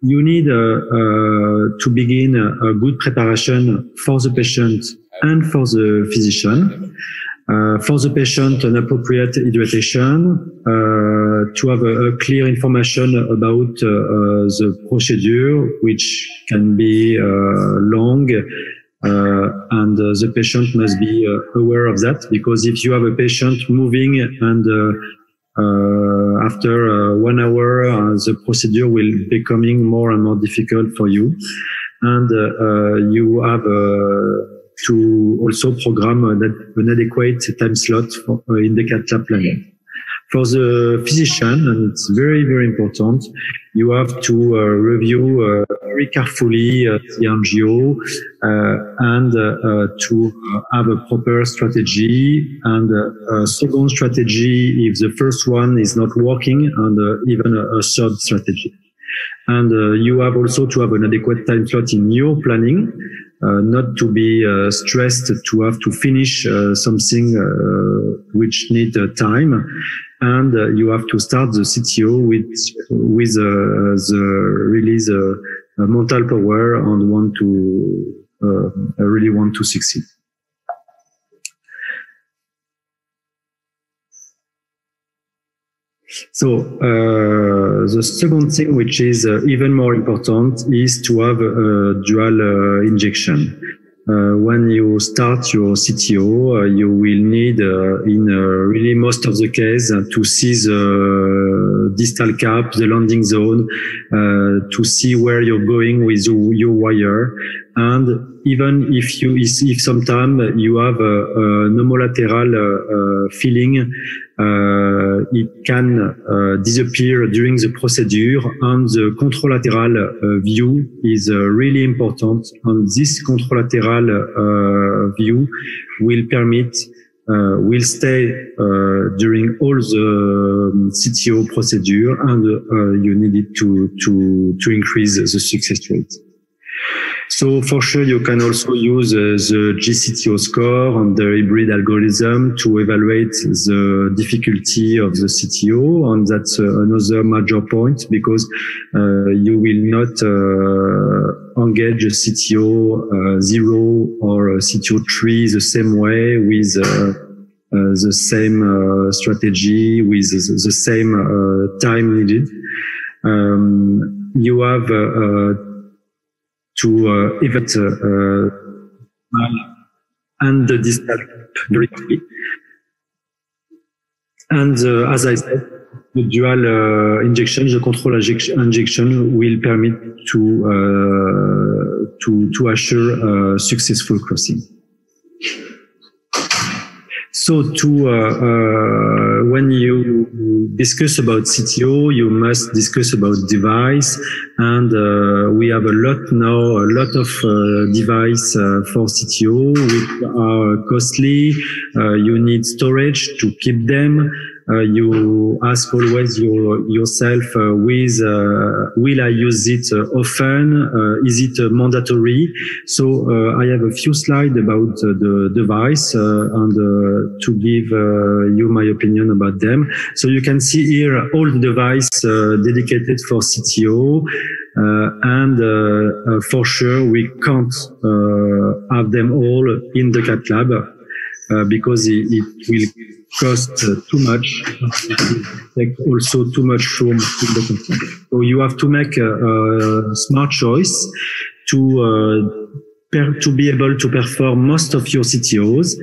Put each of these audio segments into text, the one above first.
you need to begin a good preparation for the patient and for the physician. For the patient, an appropriate hydration, to have a clear information about the procedure, which can be long, and the patient must be aware of that, because if you have a patient moving and after 1 hour, the procedure will becoming more and more difficult for you, and you have to also program an adequate time slot in the cath lab planning. For the physician, and it's very, very important, you have to review very carefully the angio and to have a proper strategy, and a second strategy if the first one is not working, and even a third strategy. And you have also to have an adequate time slot in your planning, not to be stressed to have to finish something which need time. And you have to start the CTO with the release mental power and want to really want to succeed. So the second thing, which is even more important, is to have a dual injection. When you start your CTO, you will need, in really most of the case, to see the distal cap, the landing zone, to see where you're going with your wire. And even if sometimes you have a pneumolateral feeling, it can disappear during the procedure, and the contralateral view is really important. And this contralateral view will permit, will stay during all the CTO procedure, and you need it to increase the success rate. So for sure, you can also use the GCTO score and the hybrid algorithm to evaluate the difficulty of the CTO, and that's another major point, because you will not engage a CTO 0 or a CTO 3 the same way with the same strategy, with the same time needed. You have to evaluate and the distal directly. And as I said, the dual injection, the control injection, will permit to assure successful crossing. So when you discuss about CTO, you must discuss about device, and we have a lot of device for CTO, which are costly. You need storage to keep them. You ask always yourself, will I use it often? Is it mandatory? So I have a few slides about the device and to give you my opinion about them. So you can see here all the devices dedicated for CTO, and for sure we can't have them all in the cath lab because it will cost too much. It will take also tue much room in the content. So you have to make a smart choice to be able to perform most of your CTOs,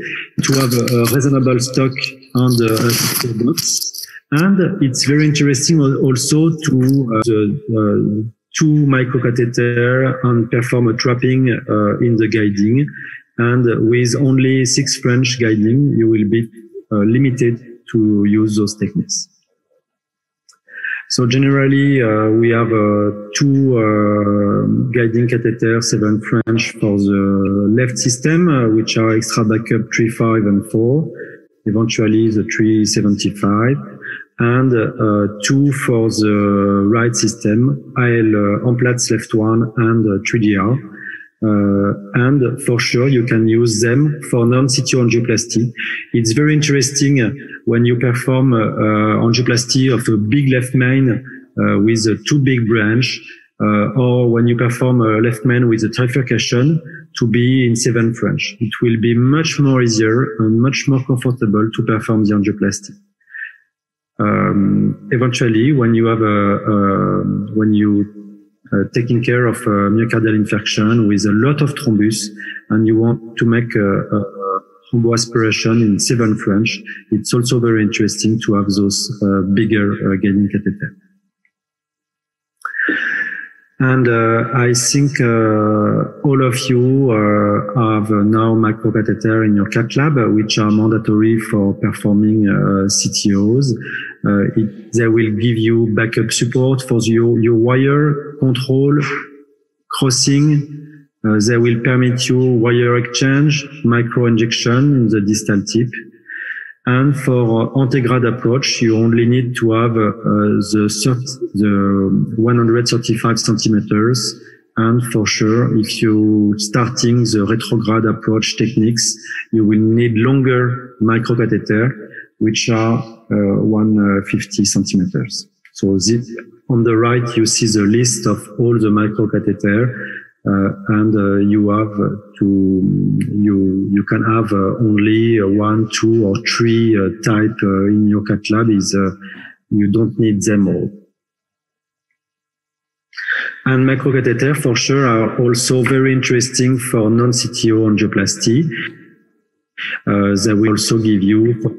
to have a reasonable stock on the CTO box. And it's very interesting also to the 2 microcatheter and perform a trapping in the guiding. And with only 6 French guiding, you will be limited to use those techniques. So generally, we have 2 guiding catheters, 7 French for the left system, which are extra backup 3, 5, and 4. Eventually, the 375, and 2 for the right system, AL Amplatz left one and 3DR. And for sure, you can use them for non-CTO angioplasty. It's very interesting when you perform angioplasty of a big left main with two big branch, or when you perform a left main with a trifurcation, to be in 7 French. It will be much more easier and much more comfortable to perform the angioplasty. Eventually, when you have taking care of a myocardial infarction with a lot of thrombus, and you want to make a thromboaspiration in 7 French, it's also very interesting to have those bigger guiding catheter. And I think all of you have now microcatheter in your cath lab, which are mandatory for performing CTOs. They will give you backup support for your wire control, crossing. They will permit you wire exchange, micro injection in the distal tip. And for antegrade approach, you only need to have the 135 centimeters. And for sure, if you starting the retrograde approach techniques, you will need longer microcatheter, which are 150 centimeters. So on the right, you see the list of all the microcatheter. And you have you can have only 1, 2, or 3 type in your cath lab. You don't need them all. And microcatheter for sure are also very interesting for non-CTO angioplasty. They will also give you for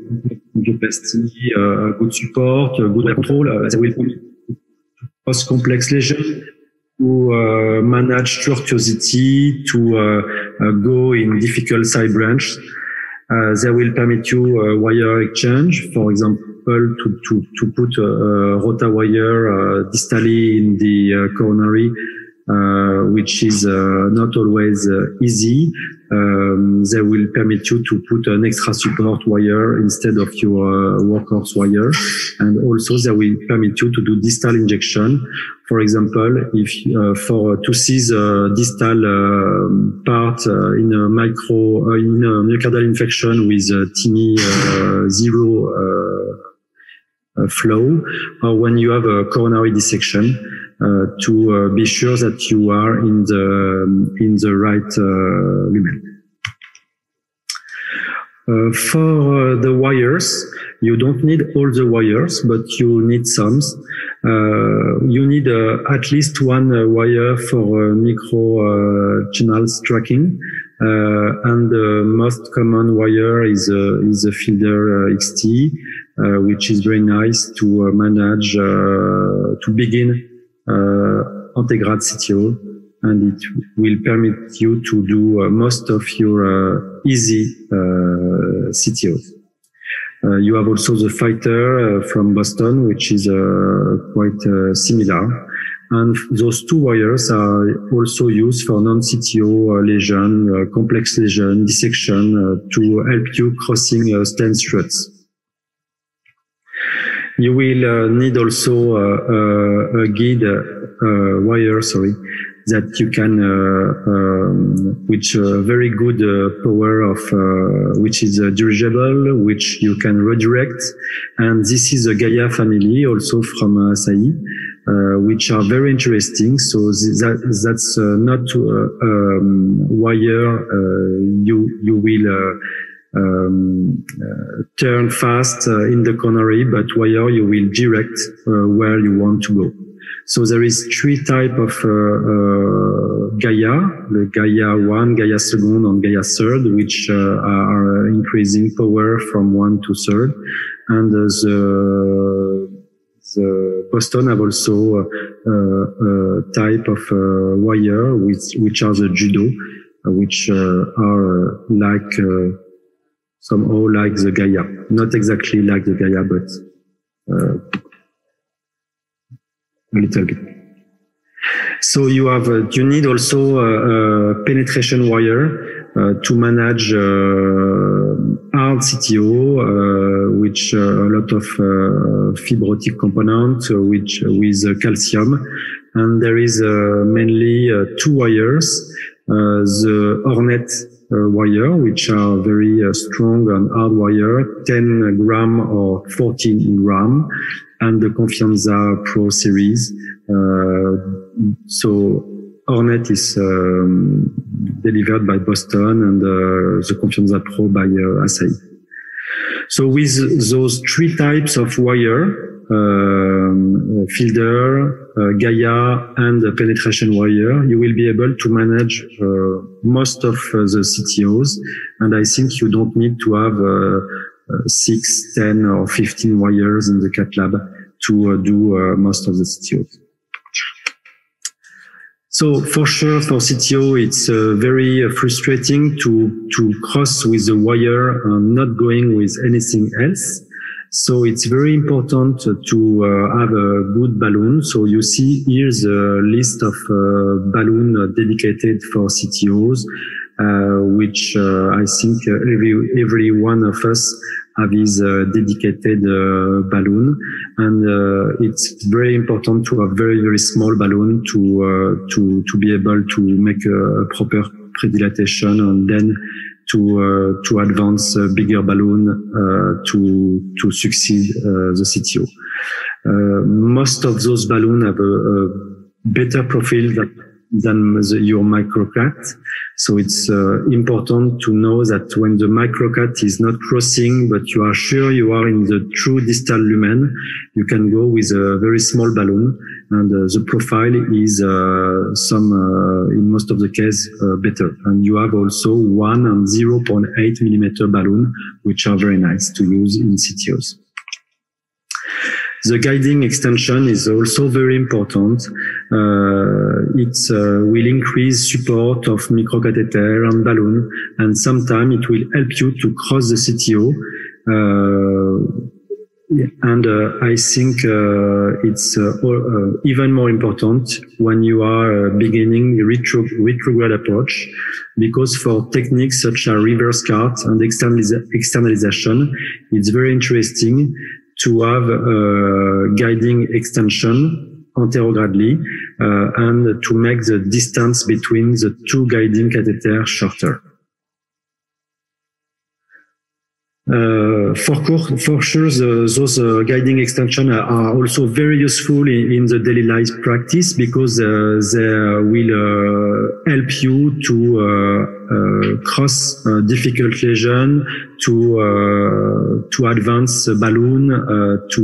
angioplasty good support, good control. They will post complex lesion, to manage tortuosity, to go in difficult side branch. They will permit you wire exchange, for example, to put a rota wire distally in the coronary, which is not always easy. They will permit you to put an extra support wire instead of your workhorse wire. And also they will permit you to do distal injection. For example, if to see the distal part in a myocardial infarction with TIMI 0 flow, or when you have a coronary dissection, to be sure that you are in the right lumen. For the wires, you don't need all the wires, but you need some. You need at least one wire for micro channels tracking, and the most common wire is a Fielder XT, which is very nice to manage to begin antegrade CTO, and it will permit you to do most of your easy CTOs. You have also the Fighter from Boston, which is quite similar. And those two wires are also used for non-CTO lesion, complex lesion, dissection, to help you crossing stent struts. You will need also a guide wire, that you can, which very good power of, which is dirigible, which you can redirect. And this is a Gaia family, also from Asahi, which are very interesting. So that's not wire you will turn fast in the coronary, but wire you will direct where you want to go. So there is 3 types of Gaia, the Gaia 1, Gaia 2, and Gaia 3, which are increasing power from 1 to 3. And the Boston have also a type of wire, which are the Judo, which are like somehow like the Gaia. Not exactly like the Gaia, but a little bit. So you have, you need also a penetration wire to manage hard CTO, which a lot of fibrotic component, which with calcium, and there is mainly 2 wires. The Hornet wire, which are very strong and hard wire, 10 gram or 14 gram, and the Confianza Pro series. So Hornet is delivered by Boston, and the Confianza Pro by Asahi. So with those three types of wire, Fielder, Gaia, and penetration wire, you will be able to manage most of the CTOs. And I think you don't need to have 6, 10, or 15 wires in the cat lab to do most of the CTOs. So for sure, for CTO, it's very frustrating to cross with the wire and not going with anything else. So it's very important to have a good balloon. So you see here's a list of balloon dedicated for CTOs, which I think every one of us have his dedicated balloon, and it's very important to have very, very small balloon to be able to make a proper predilatation, and then to advance a bigger balloon to succeed the CTO. Most of those balloons have a better profile than your microcat. So it's important to know that when the microcat is not crossing, but you are sure you are in the true distal lumen, you can go with a very small balloon, and the profile is in most of the case better. And you have also 1 and 0.8 millimeter balloon, which are very nice to use in CTOs. The guiding extension is also very important. It will increase support of microcatheter and balloon, and sometimes it will help you to cross the CTO. And I think it's even more important when you are beginning retrograde approach, because for techniques such as reverse cart and externalization, it's very interesting to have guiding extension anterogradely and to make the distance between the two guiding catheters shorter. For sure, those guiding extensions are also very useful in the daily life practice, because they will help you to cross difficult lesion, to advance balloon, to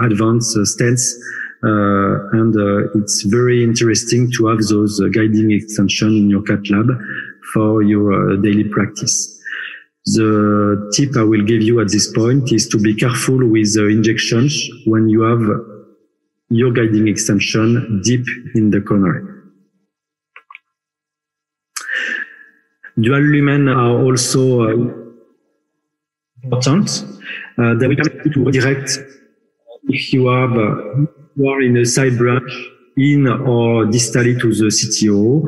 advance stents, and it's very interesting to have those guiding extensions in your cat lab for your daily practice. The tip I will give you at this point is to be careful with the injections when you have your guiding extension deep in the coronary. Dual lumen are also important. They will help to redirect if you are in a side branch in or distally to the CTO.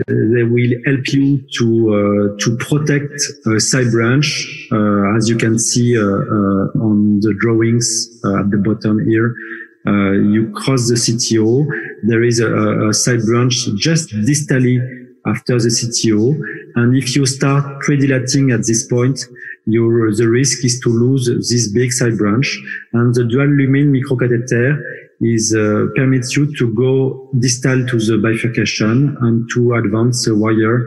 They will help you to protect a side branch, as you can see on the drawings at the bottom here. You cross the CTO. There is a side branch just distally after the CTO, and if you start predilating at this point, the risk is to lose this big side branch, and the dual lumen microcatheter permits you to go distal to the bifurcation and to advance the wire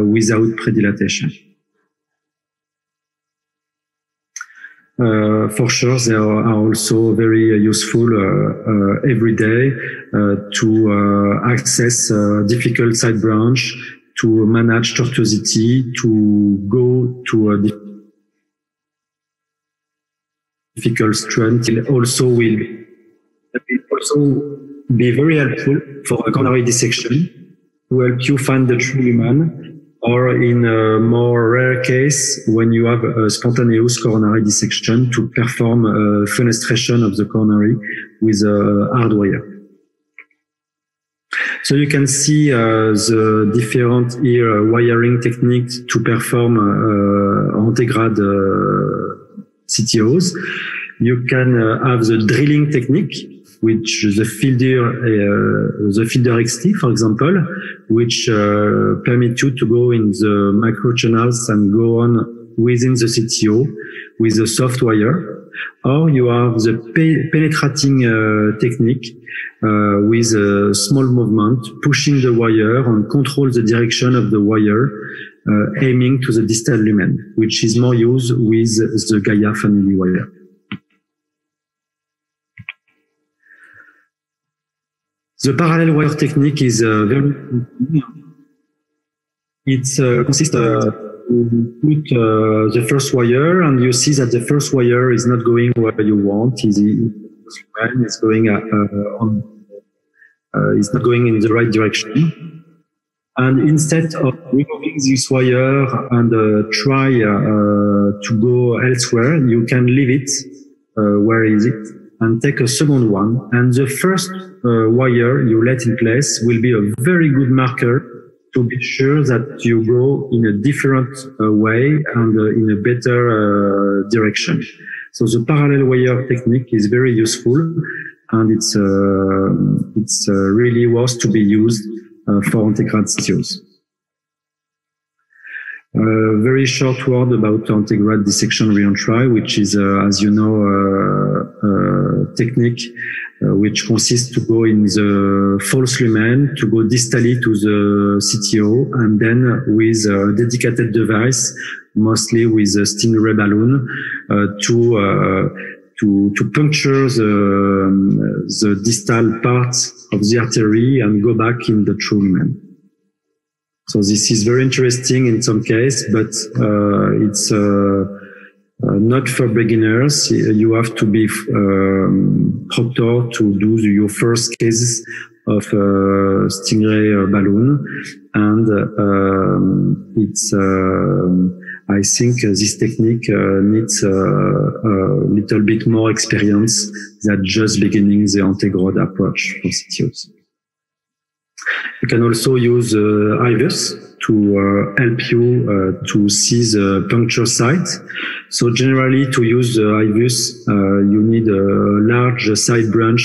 without predilatation. For sure, they are also very useful every day to access difficult side branch, to manage tortuosity, to go to a difficult strength. It also will be very helpful for a coronary dissection to help you find the true lumen, or in a more rare case, when you have a spontaneous coronary dissection, to perform a fenestration of the coronary with a hard wire. So you can see the different here wiring techniques to perform antegrade CTOs. You can have the drilling technique. which the Fielder XT, for example, which permit you to go in the microchannels and go on within the CTO with a soft wire. Or you have the penetrating technique with a small movement, pushing the wire and control the direction of the wire, aiming to the distal lumen, which is more used with the Gaia family wire. The parallel wire technique is very. It consists of put the first wire, and you see that the first wire is not going where you want. It's going it's not going in the right direction. And instead of removing this wire and try to go elsewhere, you can leave it. Where is it? And take a second one. And the first wire you let in place will be a very good marker to be sure that you go in a different way and in a better direction. So the parallel wire technique is very useful, and it's really worth to be used for Antegrad CTOs. Very short word about Antegrad dissection reentry, which is, as you know, technique which consists to go in the false lumen, to go distally to the CTO, and then with a dedicated device, mostly with a Stingray balloon, to puncture the distal part of the artery and go back in the true lumen. So this is very interesting in some case, but it's not for beginners. You have to be proctor to do your first cases of Stingray balloon, and it's. I think this technique needs a little bit more experience than just beginning the Antegrad approach for CTOs. You can also use IVUS to help you to see the puncture site. So generally, to use the IVUS, you need a large side branch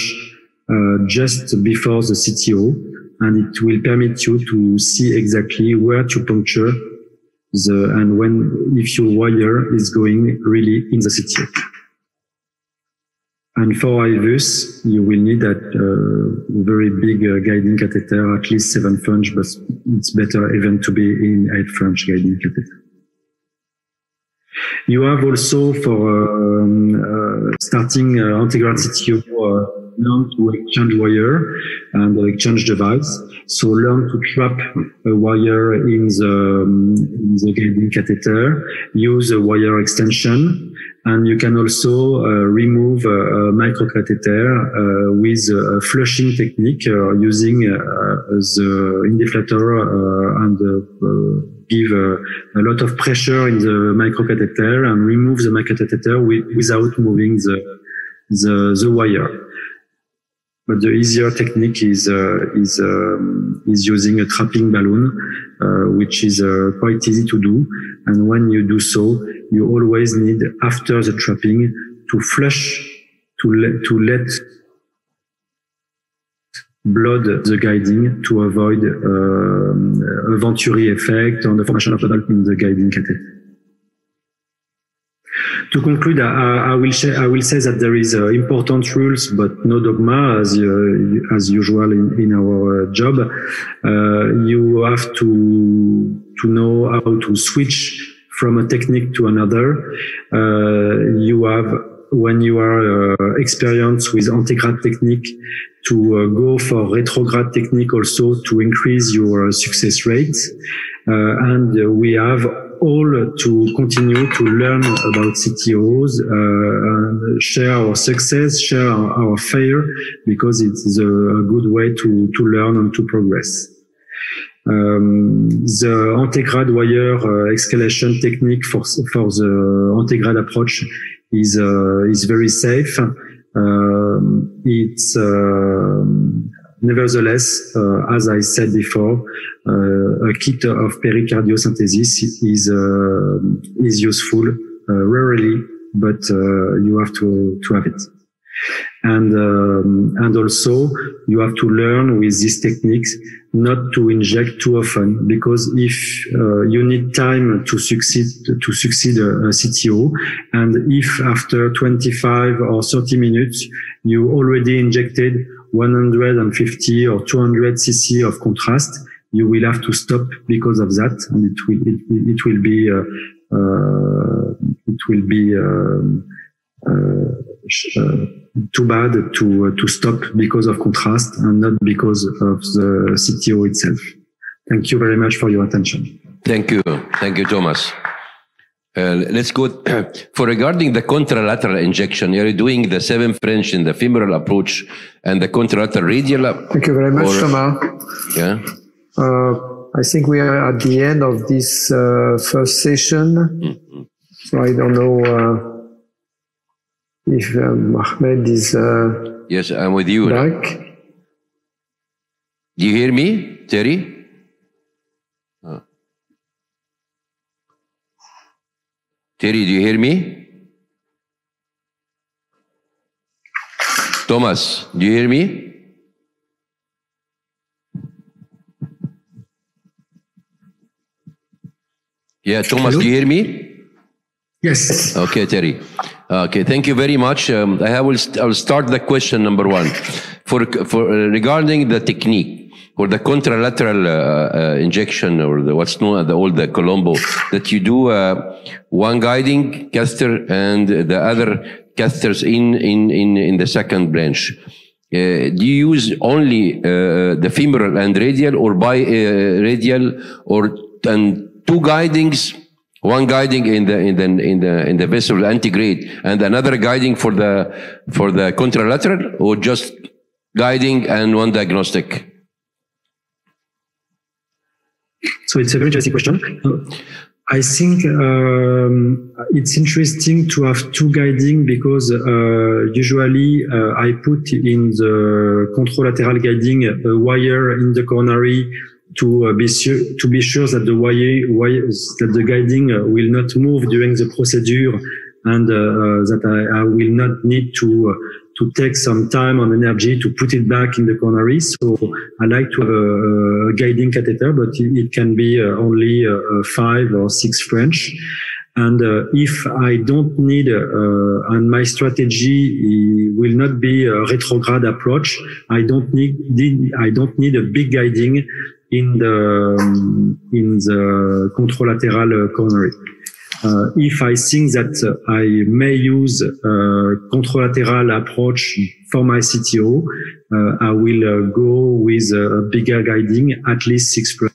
just before the CTO, and it will permit you to see exactly where to puncture and if your wire is going really in the CTO. And for IVUS, you will need a very big guiding catheter, at least 7 French, but it's better even to be in 8 French guiding catheter. You have also for starting Antegrad CTO, learn to exchange wire and exchange device. So learn to trap a wire in the guiding catheter, use a wire extension, and you can also remove a microcatheter with a flushing technique using the indiflator and give a lot of pressure in the microcatheter and remove the microcatheter without moving the wire. But the easier technique is using a trapping balloon, which is quite easy to do. And when you do so, you always need, after the trapping, to flush, to let blood the guiding to avoid a Venturi effect or the formation of a bubble in the guiding catheter. To conclude, I will say that there is important rules, but no dogma, as usual in our job. You have to know how to switch from a technique to another. When you are experienced with Antegrad technique, to go for retrograde technique also to increase your success rate. And we have all to continue to learn about CTOs, share our success, share our failure, because it's a good way to learn and to progress. The Antegrad wire escalation technique for the Antegrad approach is very safe. It's nevertheless, as I said before, a kit of pericardiocentesis is useful rarely, but you have to have it. And also you have to learn with these techniques not to inject too often, because if you need time to succeed a CTO, and if after 25 or 30 minutes you already injected 150 or 200 cc of contrast, you will have to stop because of that, and it will be too bad to stop because of contrast and not because of the CTO itself. Thank you very much for your attention. Thank you, Thomas. Let's go for regarding the contralateral injection. You're doing the 7 French in the femoral approach and the contralateral radial. Thank you very much, Thomas. Yeah. I think we are at the end of this first session. Mm-hmm. So I don't know if Ahmed is yes, I'm with you. back. Do you hear me, Terry? Terry, do you hear me? Thomas, do you hear me? Yeah, Thomas, Hello? do you hear me? Yes. Okay, Terry. Okay, thank you very much. I will start the question number 1 for regarding the technique or the contralateral injection, or what's known as the Colombo, that you do one guiding catheter and the other catheters in the second branch. Do you use only the femoral and radial, or radial, and 2 guidings? One guiding in the vessel antegrade and another guiding for the contralateral, or just guiding and one diagnostic? So it's a very interesting question. I think it's interesting to have 2 guiding, because usually I put in the contralateral guiding a wire in the coronary to be sure that the guiding will not move during the procedure, and that I will not need to take some time and energy to put it back in the coronary. So I like to have a guiding catheter, but it can be only 5 or 6 French. And if I don't need, and my strategy will not be a retrograde approach, I don't need a big guiding in the contralateral coronary. If I think that I may use contralateral approach for my CTO, I will go with a bigger guiding, at least 6 French.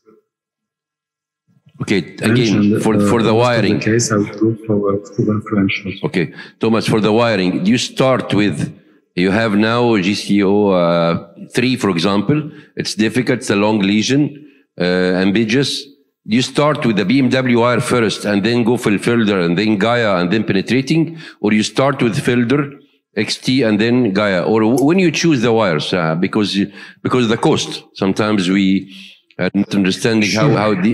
Okay, again, for the wiring. In case, I will go for 7 French. Okay, Thomas, for the wiring, you start with, you have now GCO 3, for example. It's difficult, it's a long lesion, ambiguous. You start with the BMW wire first and then go for Felder and then Gaia and then penetrating, or you start with Felder, XT and then Gaia, or when you choose the wires, because of the cost. Sometimes we are not understanding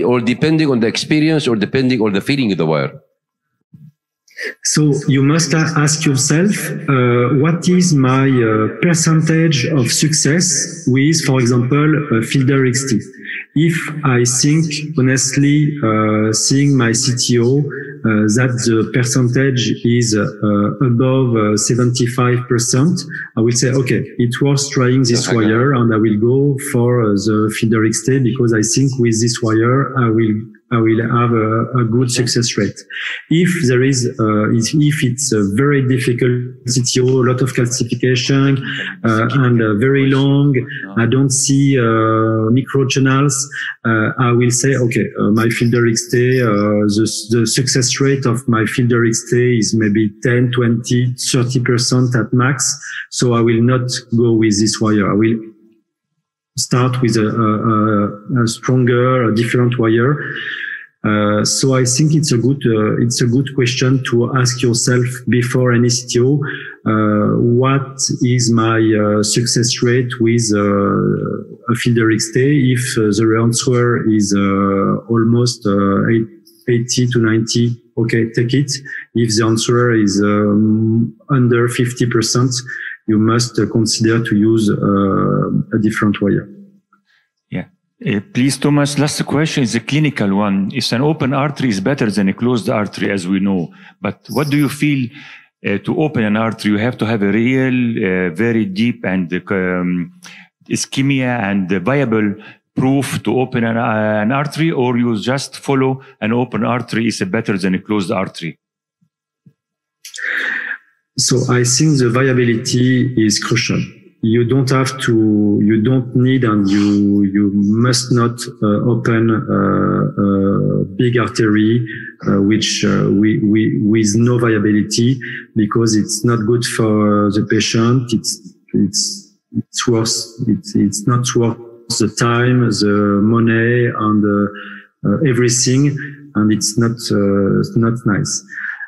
or depending on the experience, or depending on the feeling of the wire. So you must ask yourself, what is my percentage of success with, for example, Felder XT? If I think, honestly, seeing my CTO, that the percentage is above 75%, I will say, okay, it's worth trying this wire, and I will go for the Felder XT, because I think with this wire, I will have a good success rate. If there is, if it's a very difficult CTO, a lot of calcification, and very long, I don't see micro channels, I will say, okay, my Felder XT, the success rate of my Felder XT is maybe 10, 20, 30% at max. So I will not go with this wire. I will start with a stronger, a different wire. So I think it's a good question to ask yourself before any CTO. What is my success rate with a Felder XT? If the answer is almost 80 to 90, okay, take it. If the answer is under 50%, you must consider to use a different wire. Yeah. Please, Thomas, last question is a clinical one. If an open artery is better than a closed artery, as we know, but what do you feel to open an artery? You have to have a real, very deep and ischemia and viable proof to open an artery, or you just follow an open artery is better than a closed artery? So I think the viability is crucial. You don't need, and you must not open a big artery with no viability, because it's not good for the patient. It's not worth the time, the money, and everything, and it's not nice.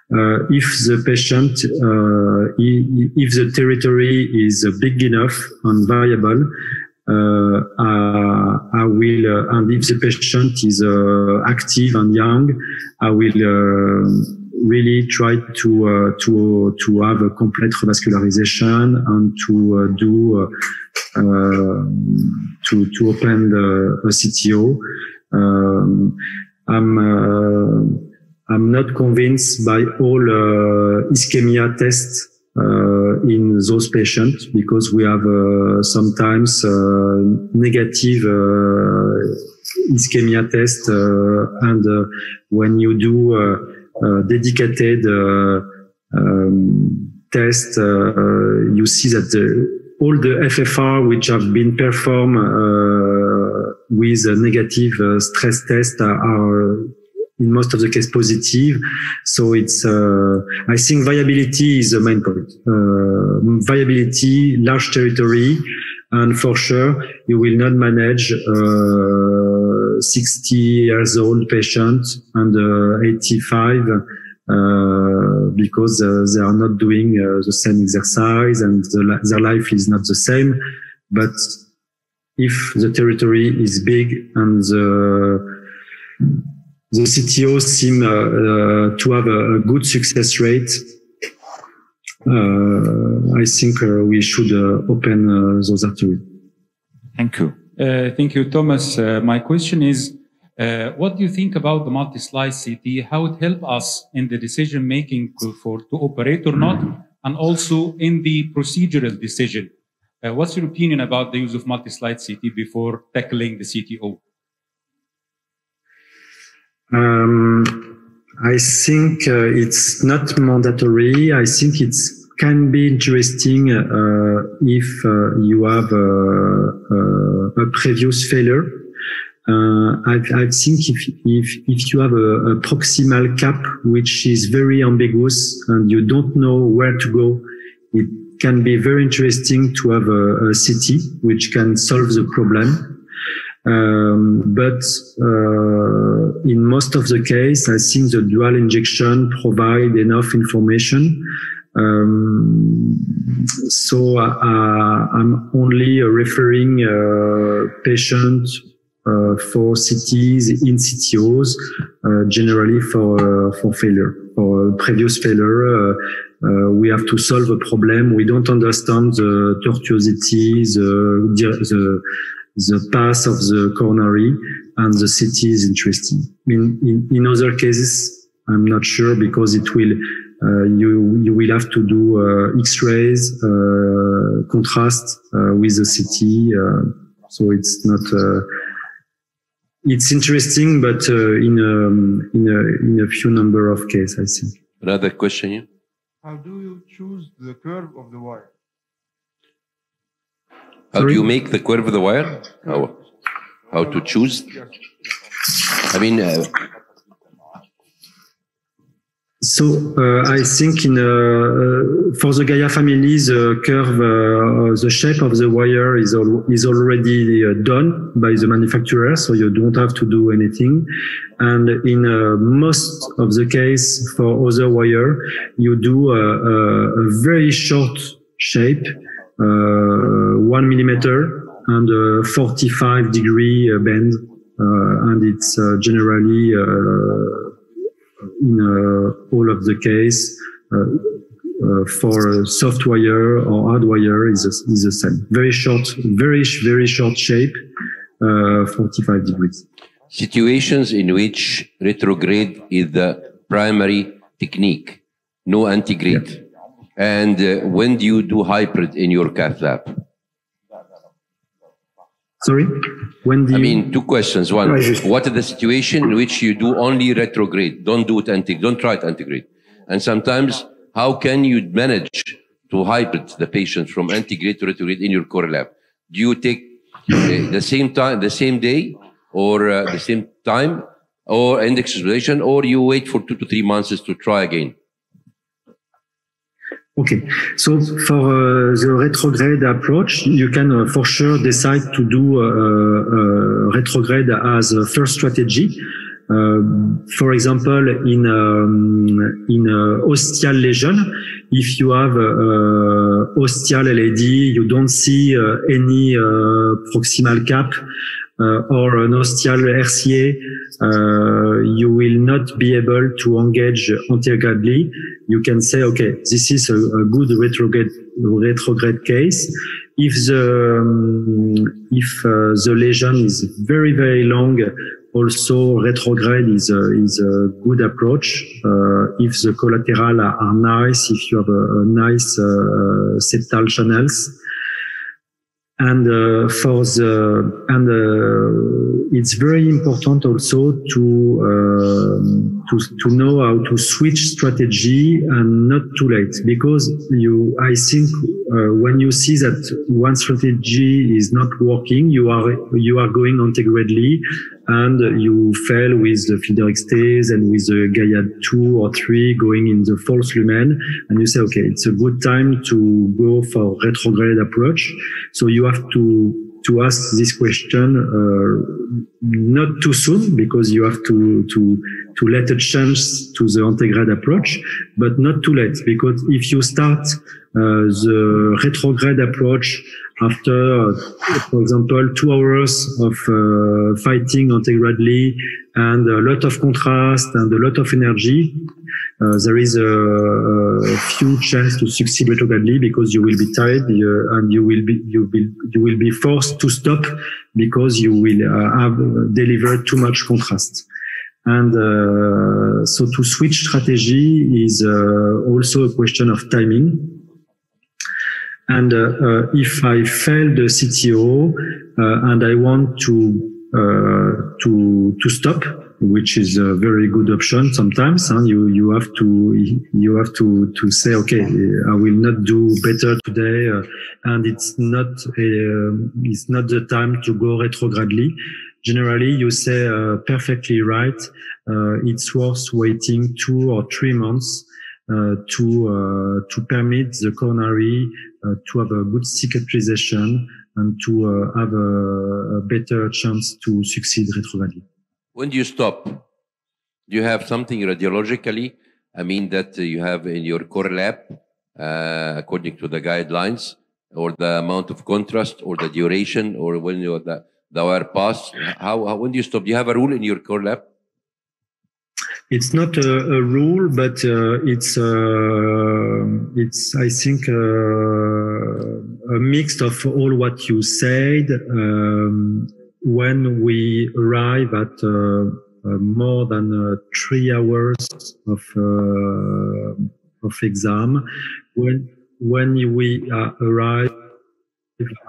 If the patient, if the territory is big enough and viable, I will, and if the patient is active and young, I will really try to have a complete revascularization and to open a CTO. I'm not convinced by all ischemia tests in those patients, because we have sometimes negative ischemia test, and when you do dedicated test, you see that all the FFR which have been performed with a negative stress test are in most of the case positive. So it's, I think viability is the main point. Viability, large territory, and for sure you will not manage 60 years old patient and 85 because they are not doing the same exercise and their life is not the same. But if the territory is big and the CTO seem to have a good success rate, I think we should open those arteries. Thank you. Thank you, Thomas. My question is, what do you think about the multi-slice CT? How it help us in the decision making to operate or not, and also in the procedural decision? What's your opinion about the use of multi-slide CT before tackling the CTO? I think it's not mandatory. I think it can be interesting if you have a previous failure. I think if you have a proximal cap which is very ambiguous and you don't know where to go, it can be very interesting to have a CT which can solve the problem. But in most of the case, I think the dual injection provide enough information. So I'm only referring patient for CTs in CTOs, generally for failure, for previous failure. We have to solve a problem. We don't understand the tortuosity, the path of the coronary, and the CT is interesting. In other cases, I'm not sure, because it will, you will have to do X-rays, contrast with the CT. So it's not, it's interesting, but in a few number of cases, I think. Another question here? How do you choose the curve of the wire? How do you make the curve of the wire? How to choose? I mean, so I think for the Gaia family, the curve, the shape of the wire is already done by the manufacturer, so you don't have to do anything. And in most of the case for other wire, you do a very short shape, 1 millimeter and a 45-degree bend, and it's generally in all of the case for soft wire or hard wire is the same. Very short, very short shape, 45 degrees. Situations in which retrograde is the primary technique, no antigrade. Yeah. And when do you do hybrid in your cath lab? Sorry? When do you... I mean, two questions. One, what is the situation in which you do only retrograde? Don't do it antigrade. Don't try it antigrade. And sometimes, how can you manage to hybrid the patient from antigrade to retrograde in your core lab? Do you take the same time, the same day, or the same time, or index resolution, or you wait for 2 to 3 months to try again? Okay, so for the retrograde approach, you can for sure decide to do retrograde as a first strategy. For example, in ostial lesion, if you have ostial LAD, you don't see any proximal cap or an ostial RCA, you will not be able to engage anterogradely. You can say, okay, this is a good retrograde case. If the lesion is very, very long, also retrograde is a good approach. If the collateral are nice, if you have a nice septal channels. And it's very important also to know how to switch strategy and not too late, because I think when you see that one strategy is not working, you are going antegradely and you fail with the feeder extase and with the Gaia 2 or 3 going in the false lumen, and you say, okay, it's a good time to go for retrograde approach. So you have to ask this question not too soon, because you have to let a chance to the antegrade approach, but not too late, because if you start the retrograde approach after, for example, 2 hours of fighting antegradely and a lot of contrast and a lot of energy, there is a few chance to succeed retrogradely, because you will be tired and you will be forced to stop because you will have delivered too much contrast. And so to switch strategy is also a question of timing. And if I fail the CTO and I want to stop, which is a very good option sometimes, you have to say, okay, I will not do better today, and it's not the time to go retrogradely. Generally, you say perfectly right. It's worth waiting 2 or 3 months to permit the coronary to have a good cicatrization and to have a better chance to succeed retrogradely. When do you stop? Do you have something radiologically, I mean, that you have in your core lab, according to the guidelines, or the amount of contrast, or the duration, or when you the wire pass? When do you stop? Do you have a rule in your core lab? It's not a rule, but it's I think a mix of all what you said. When we arrive at more than 3 hours of exam, when we arrive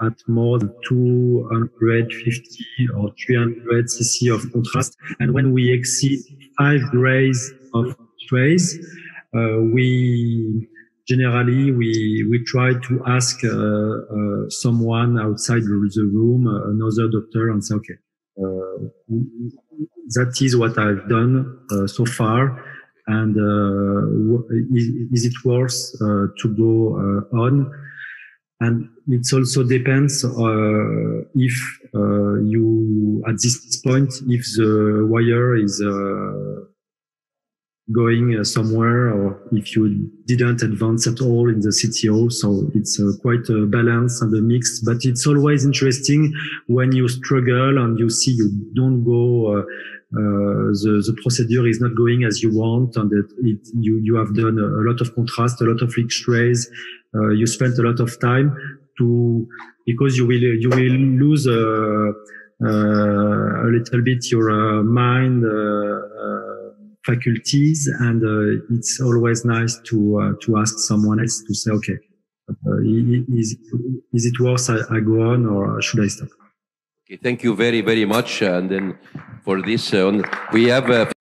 at more than 250 or 300 cc of contrast, and when we exceed 5 grays of trace, we try to ask someone outside the room, another doctor, and say, okay, that is what I've done so far, and is it worth to go on? And it also depends if you, at this point, if the wire is going somewhere, or if you didn't advance at all in the CTO. So it's quite a balance and a mix, but it's always interesting when you struggle and you see you don't go the procedure is not going as you want, and that you have done a lot of contrast, a lot of X-rays. You spent a lot of time because you will lose a little bit your mind faculties, and it's always nice to ask someone else to say, okay, is it worth I go on, or should I stop? Okay, thank you very, very much. And then for this, we have